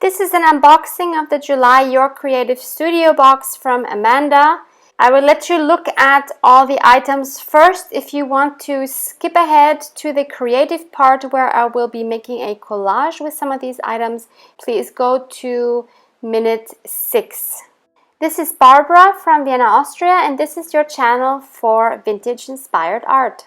This is an unboxing of the July Your Creative Studio box from Amanda. I will let you look at all the items first. If you want to skip ahead to the creative part where I will be making a collage with some of these items, please go to minute 6. This is Barbara from Vienna, Austria, and this is your channel for vintage inspired art.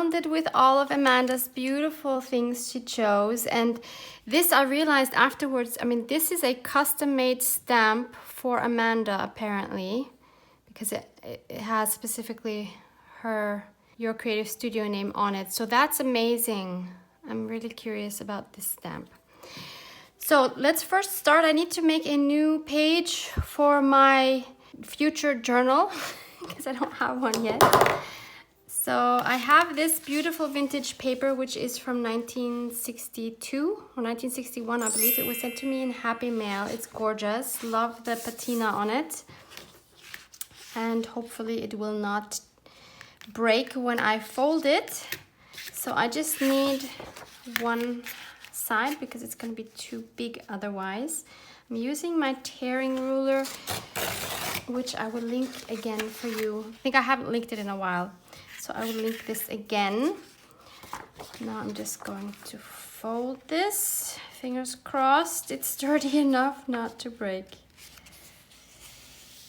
surrounded with all of Amanda's beautiful things she chose. And this, I realized afterwards, I mean, this is a custom-made stamp for Amanda, apparently, because it has specifically her Your Creative Studio name on it. So that's amazing. I'm really curious about this stamp. So let's first start. I need to make a new page for my future journal because I don't have one yet. So I have this beautiful vintage paper, which is from 1962 or 1961, I believe. It was sent to me in Happy Mail. It's gorgeous. Love the patina on it. And hopefully it will not break when I fold it. So I just need one side because it's going to be too big otherwise. I'm using my tearing ruler, which I will link again for you. I think I haven't linked it in a while, so I will link this again. Now I'm just going to fold this. Fingers crossed it's sturdy enough not to break.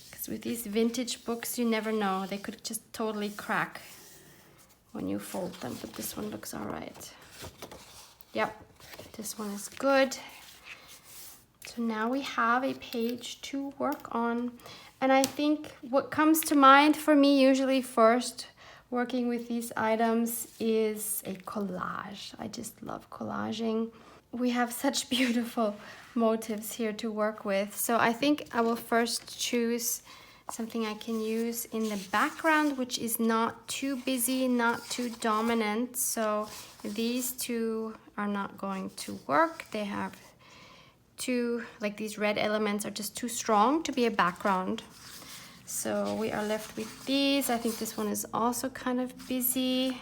Because with these vintage books, you never know. They could just totally crack when you fold them, but this one looks all right. Yep. This one is good. So now we have a page to work on. And I think what comes to mind for me usually first working with these items is a collage. I just love collaging. We have such beautiful motifs here to work with. So I think I will first choose something I can use in the background, which is not too busy, not too dominant. So these two are not going to work. They have two, like these red elements are just too strong to be a background. So we are left with these. I think this one is also kind of busy.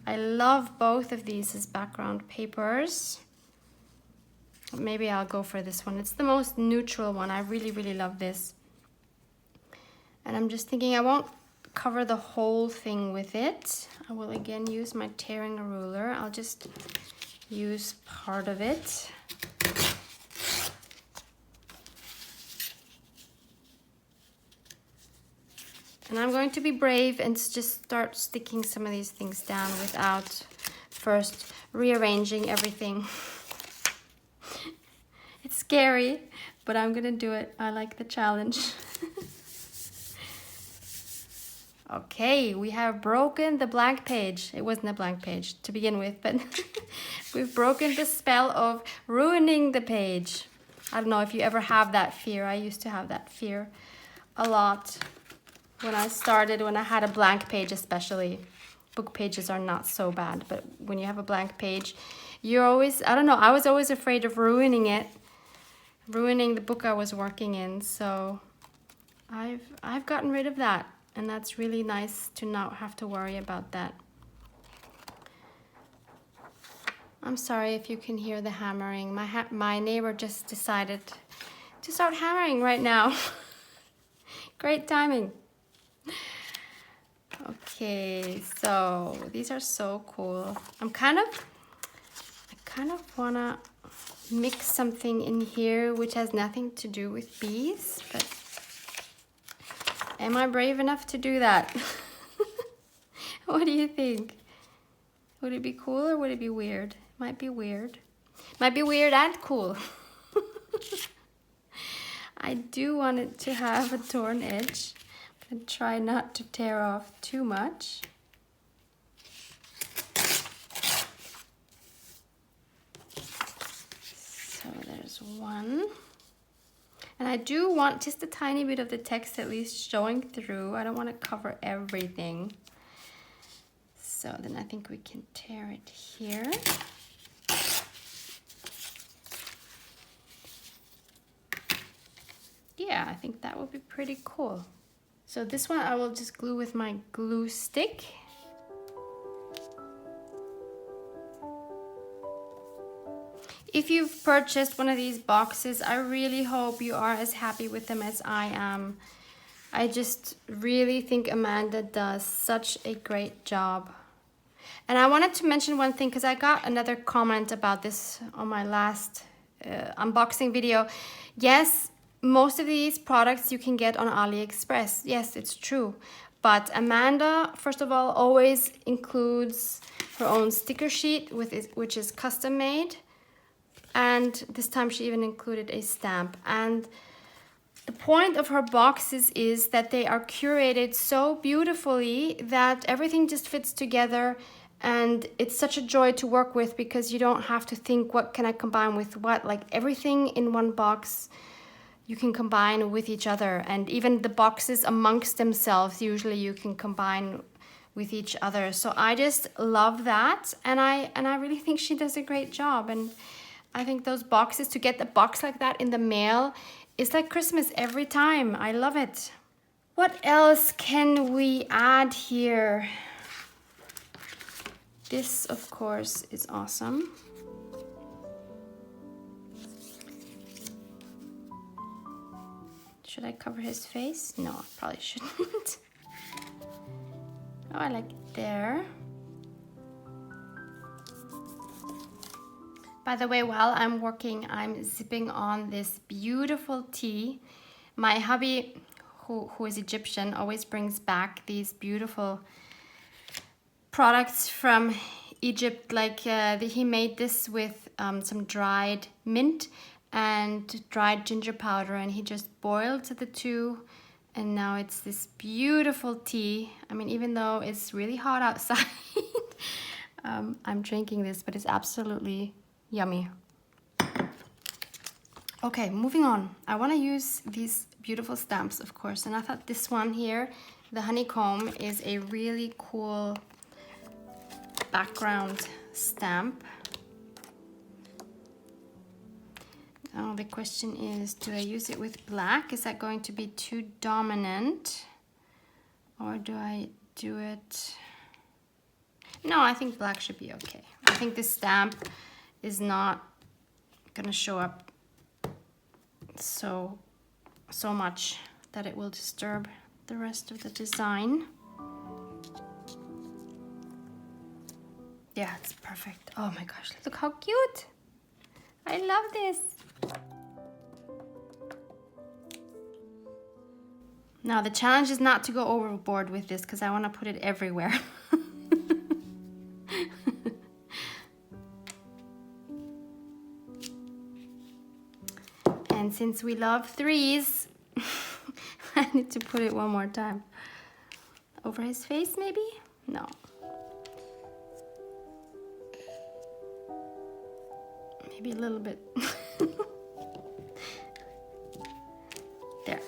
I love both of these as background papers. Maybe I'll go for this one. It's the most neutral one. I really, really love this. And I'm just thinking I won't cover the whole thing with it. I will again use my tearing ruler. I'll just use part of it. And I'm going to be brave and just start sticking some of these things down without first rearranging everything. It's scary, but I'm gonna do it. I like the challenge. Okay, we have broken the blank page. It wasn't a blank page to begin with, but we've broken the spell of ruining the page. I don't know if you ever have that fear. I used to have that fear a lot when I started, when I had a blank page especially. Book pages are not so bad, but when you have a blank page, you're always, I don't know, I was always afraid of ruining it, ruining the book I was working in. So I've gotten rid of that. And that's really nice to not have to worry about that. I'm sorry if you can hear the hammering. My neighbor just decided to start hammering right now. Great timing. Okay, so these are so cool. I kind of wanna mix something in here which has nothing to do with bees, but am I brave enough to do that? What do you think? Would it be cool or would it be weird? Might be weird. Might be weird and cool. I do want it to have a torn edge, but try not to tear off too much. So there's one. And I do want just a tiny bit of the text at least showing through. I don't want to cover everything. So then I think we can tear it here. Yeah, I think that would be pretty cool. So this one I will just glue with my glue stick. If you've purchased one of these boxes, I really hope you are as happy with them as I am. I just really think Amanda does such a great job. And I wanted to mention one thing because I got another comment about this on my last unboxing video. Yes, most of these products you can get on AliExpress. Yes, it's true. But Amanda, first of all, always includes her own sticker sheet which is custom made. And this time she even included a stamp. And the point of her boxes is that they are curated so beautifully that everything just fits together, and it's such a joy to work with because you don't have to think what can I combine with what. Like everything in one box you can combine with each other, and even the boxes amongst themselves usually you can combine with each other. So I just love that, and I really think she does a great job. And I think those boxes, to get a box like that in the mail, is like Christmas every time. I love it. What else can we add here? This, of course, is awesome. Should I cover his face? No, I probably shouldn't. Oh, I like it there. By the way, while I'm working, I'm zipping on this beautiful tea. My hubby, who is Egyptian, always brings back these beautiful products from Egypt. Like he made this with some dried mint and dried ginger powder, and he just boiled the two, and now it's this beautiful tea. I mean, even though it's really hot outside, I'm drinking this, but it's absolutely yummy. Okay, moving on. I want to use these beautiful stamps, of course, and I thought this one here, the honeycomb, is a really cool background stamp. Now the question is, do I use it with black? Is that going to be too dominant? Or do I do it... No, I think black should be okay. I think this stamp is not gonna show up so much that it will disturb the rest of the design. Yeah, it's perfect. Oh my gosh, look how cute. I love this. Now the challenge is not to go overboard with this because I want to put it everywhere. And since we love threes, I need to put it one more time. Over his face, maybe? No. Maybe a little bit. There.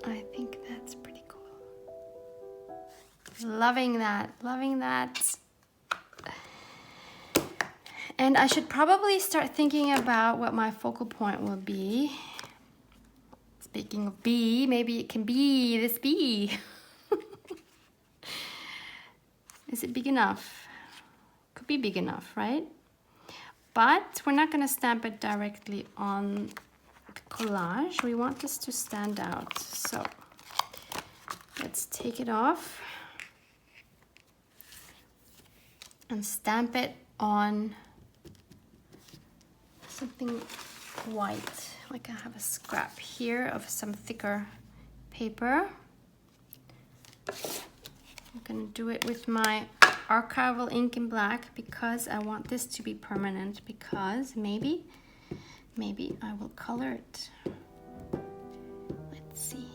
I think that's pretty cool. Loving that, loving that. And I should probably start thinking about what my focal point will be. Speaking of bee, maybe it can be this bee. Is it big enough? Could be big enough, right? But we're not going to stamp it directly on the collage. We want this to stand out. So let's take it off and stamp it on something white. Like I have a scrap here of some thicker paper. I'm gonna do it with my archival ink in black because I want this to be permanent, because maybe I will color it. Let's see.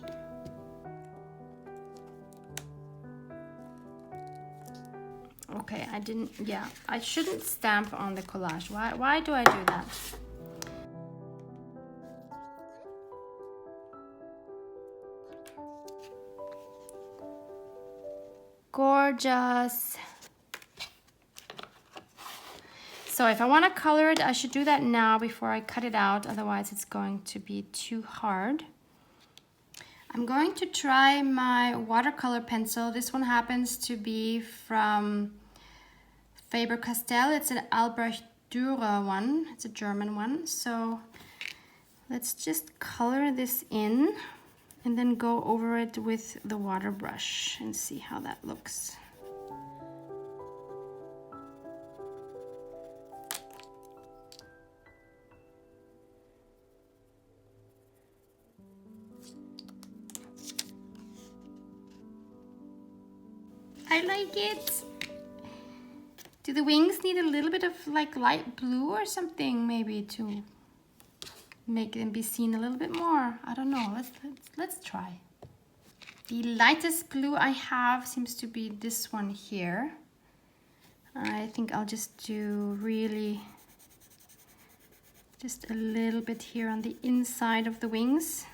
Okay, I shouldn't stamp on the collage. Why do I do that? Gorgeous. So if I want to color it, I should do that now before I cut it out, otherwise it's going to be too hard. I'm going to try my watercolor pencil. This one happens to be from Faber-Castell. It's an Albrecht Dürer one. It's a German one. So let's just color this in and then go over it with the water brush and see how that looks. I like it. Do the wings need a little bit of like light blue or something maybe to make them be seen a little bit more? I don't know. Let's try. The lightest blue I have seems to be this one here. I think I'll just do really just a little bit here on the inside of the wings.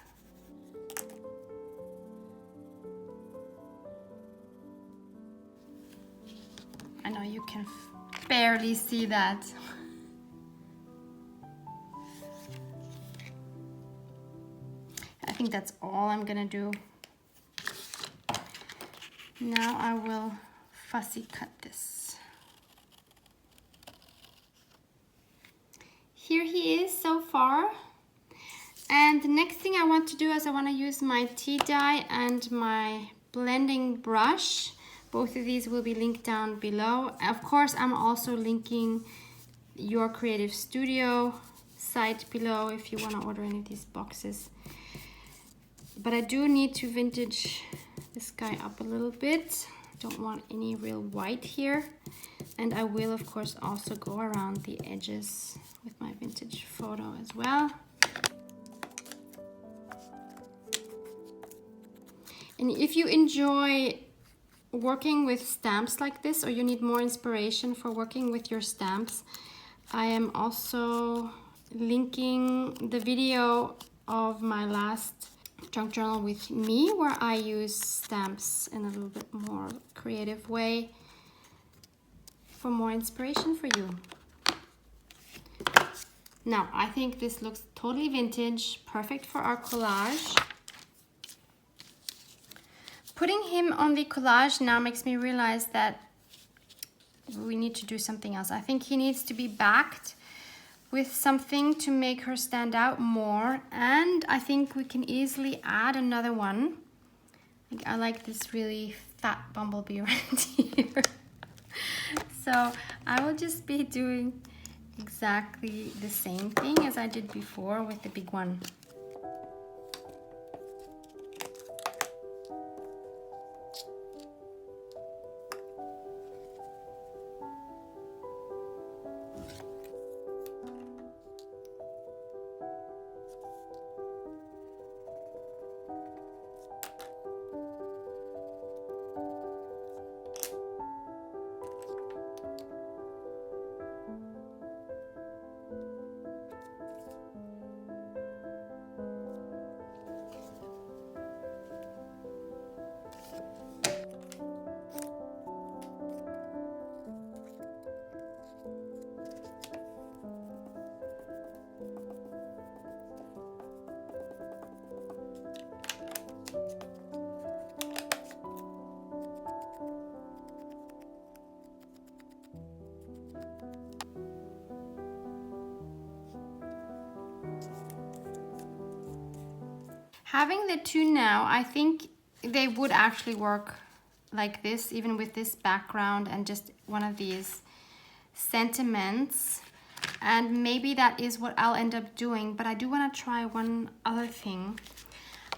I know you can barely see that. I think that's all I'm gonna do. Now I will fussy cut this. Here he is so far. And the next thing I want to do is I want to use my tea dye and my blending brush. Both of these will be linked down below. Of course, I'm also linking Your Creative Studio site below if you want to order any of these boxes. But I do need to vintage this guy up a little bit. Don't want any real white here. And I will, of course, also go around the edges with my vintage photo as well. And if you enjoy working with stamps like this, or you need more inspiration for working with your stamps, I am also linking the video of my last junk journal with me, where I use stamps in a little bit more creative way for more inspiration for you. Now, I think this looks totally vintage, perfect for our collage. Putting him on the collage now makes me realize that we need to do something else. I think he needs to be backed with something to make her stand out more. And I think we can easily add another one. I like this really fat bumblebee right here. So I will just be doing exactly the same thing as I did before with the big one. Having the two now, I think they would actually work like this, even with this background and just one of these sentiments. And maybe that is what I'll end up doing, but I do want to try one other thing.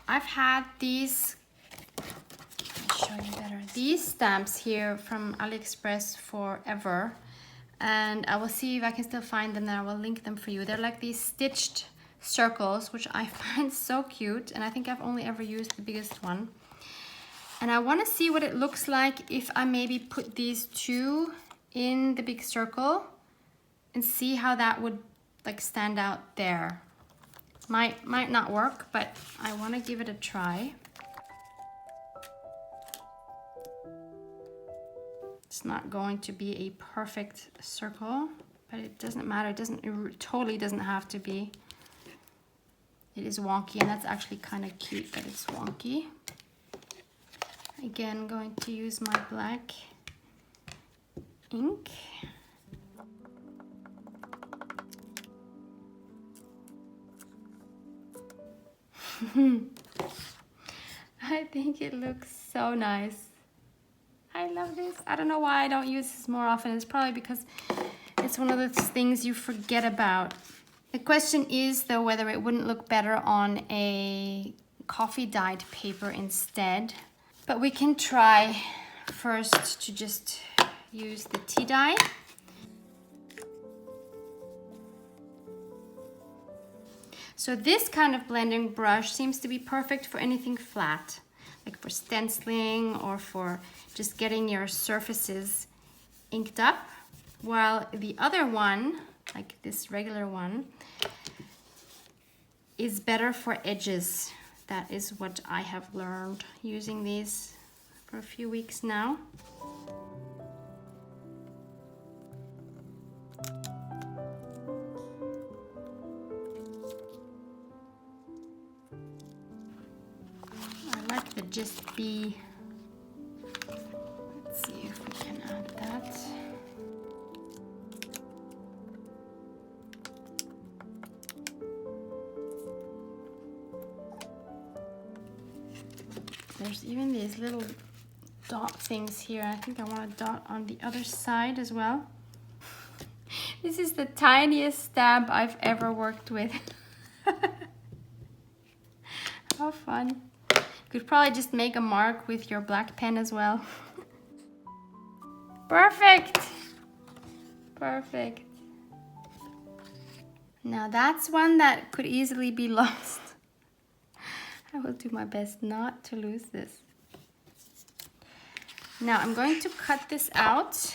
I've had these, let me show you better, these stamps here from AliExpress forever. And I will see if I can still find them, and I will link them for you. They're like these stitched circles, which I find so cute, and I think I've only ever used the biggest one. And I want to see what it looks like if I maybe put these two in the big circle and see how that would like stand out there. Might not work, but I want to give it a try. It's not going to be a perfect circle, but it doesn't matter. It totally doesn't have to be. It is wonky, and that's actually kind of cute that it's wonky. Again, going to use my black ink. I think it looks so nice. I love this. I don't know why I don't use this more often. It's probably because it's one of those things you forget about. The question is, though, whether it wouldn't look better on a coffee dyed paper instead. But we can try first to just use the tea dye. So this kind of blending brush seems to be perfect for anything flat, like for stenciling or for just getting your surfaces inked up, while the other one, like this regular one, is better for edges. That is what I have learned using these for a few weeks now. I like the just be. Let's see if we can add that. There's even these little dot things here. I think I want a dot on the other side as well. This is the tiniest stamp I've ever worked with. How fun. You could probably just make a mark with your black pen as well. Perfect. Perfect. Now that's one that could easily be lost. I will do my best not to lose this. Now I'm going to cut this out.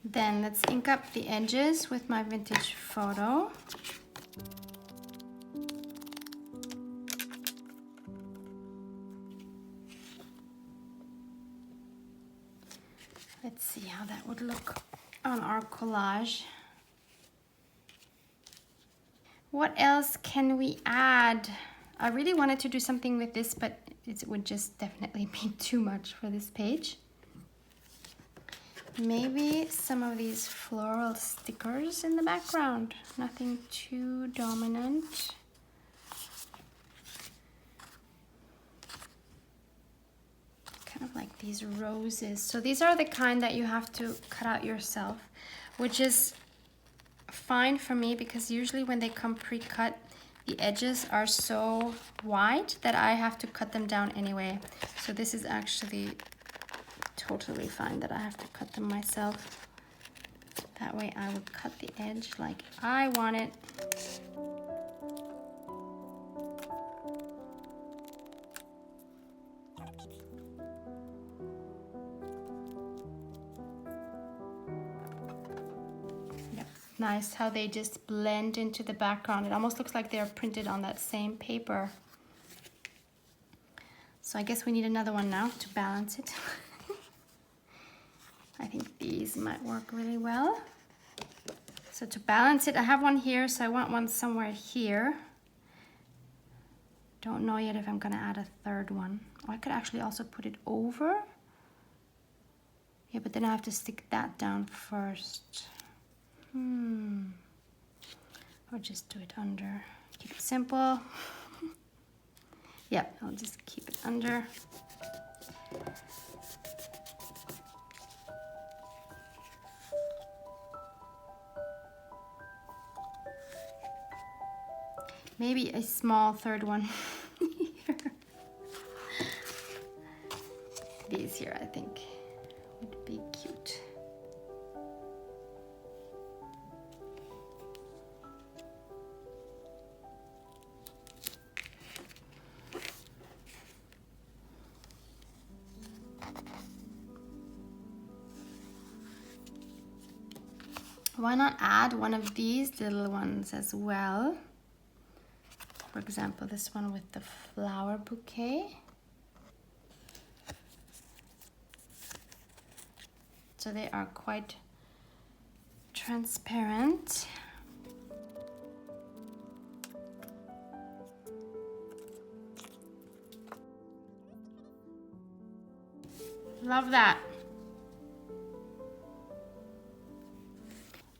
Then let's ink up the edges with my vintage photo. Let's see how that would look on our collage. What else can we add? I really wanted to do something with this, but it would just definitely be too much for this page. Maybe some of these floral stickers in the background. Nothing too dominant. Kind of like these roses. So these are the kind that you have to cut out yourself, which is fine for me because usually when they come pre-cut, the edges are so wide that I have to cut them down anyway. So this is actually totally fine that I have to cut them myself. That way I would cut the edge like I want it. Yep, nice how they just blend into the background. It almost looks like they're printed on that same paper. So I guess we need another one now to balance it. I think these might work really well. So to balance it, I have one here, so I want one somewhere here. Don't know yet if I'm gonna add a third one. Or I could actually also put it over. Yeah, but then I have to stick that down first. Or just do it under. Keep it simple. Yeah, I'll just keep it under. Maybe a small third one here. These here, I think, would be cute. Why not add one of these little ones as well? For example, this one with the flower bouquet. So they are quite transparent. Love that.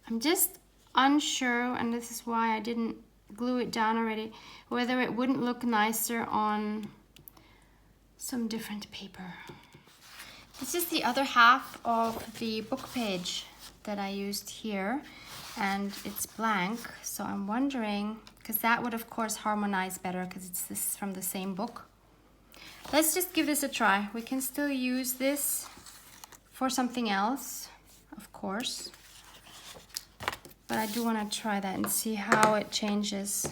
I'm just unsure, and this is why I didn't glue it down already, whether it wouldn't look nicer on some different paper. This is the other half of the book page that I used here, and it's blank. So I'm wondering, because that would of course harmonize better because it's this from the same book. Let's just give this a try. We can still use this for something else, of course. But I do want to try that and see how it changes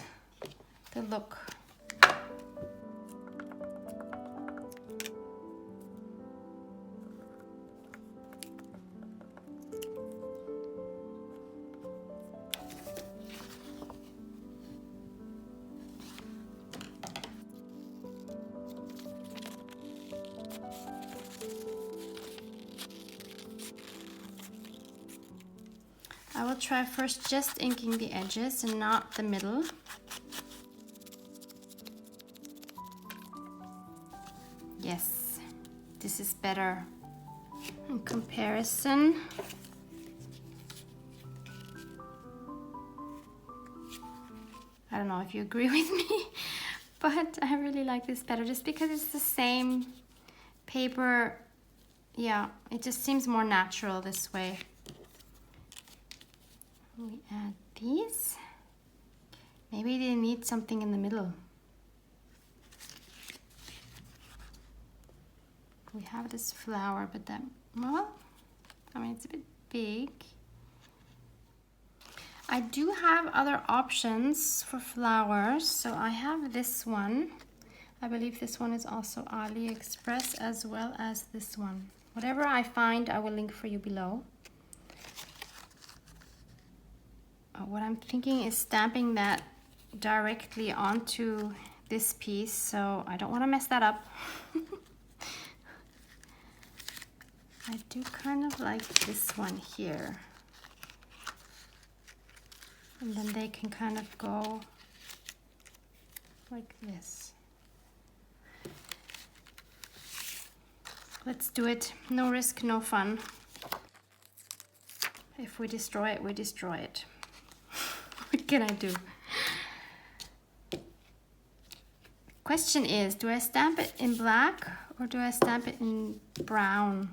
the look. I will try first just inking the edges and not the middle. Yes, this is better in comparison. I don't know if you agree with me, but I really like this better just because it's the same paper. Yeah, it just seems more natural this way. We add these. Maybe they need something in the middle. We have this flower, but that, well, I mean, it's a bit big. I do have other options for flowers. So I have this one. I believe this one is also AliExpress, as well as this one. Whatever I find, I will link for you below. What I'm thinking is stamping that directly onto this piece, so I don't want to mess that up. I do kind of like this one here. And then they can kind of go like this. Let's do it. No risk, no fun. If we destroy it, we destroy it. What can I do? Question is, do I stamp it in black or do I stamp it in brown?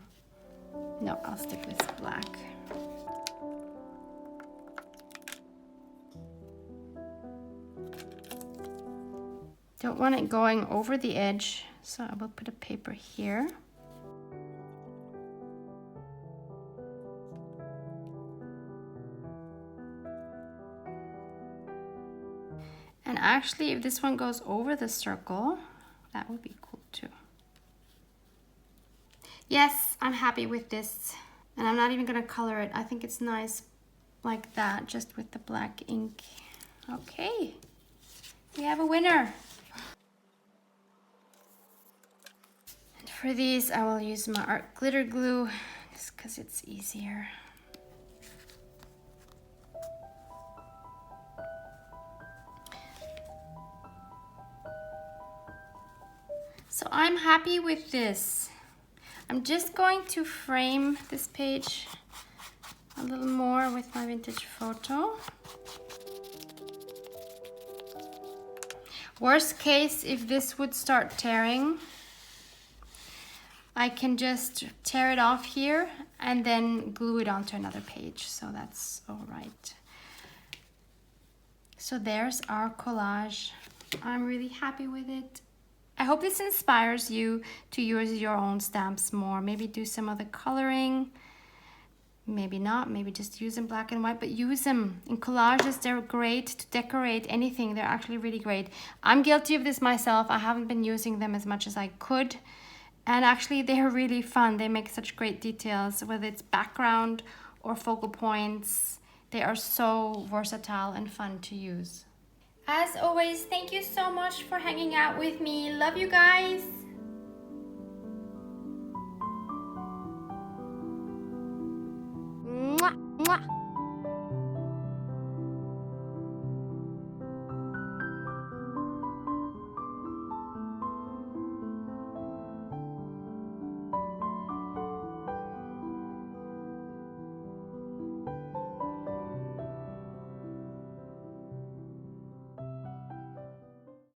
No, I'll stick with black. Don't want it going over the edge, so I will put a paper here. And actually, if this one goes over the circle, that would be cool too. Yes, I'm happy with this. And I'm not even gonna color it. I think it's nice like that, just with the black ink. Okay, we have a winner. And for these, I will use my art glitter glue, just because it's easier. So I'm happy with this. I'm just going to frame this page a little more with my vintage photo. Worst case, if this would start tearing, I can just tear it off here and then glue it onto another page, so that's all right. So there's our collage. I'm really happy with it. I hope this inspires you to use your own stamps more. Maybe do some of the coloring, maybe not, maybe just use them black and white, but use them in collages. They're great to decorate anything. They're actually really great. I'm guilty of this myself. I haven't been using them as much as I could, and actually they're really fun. They make such great details, whether it's background or focal points. They are so versatile and fun to use. As always, thank you so much for hanging out with me. Love you guys.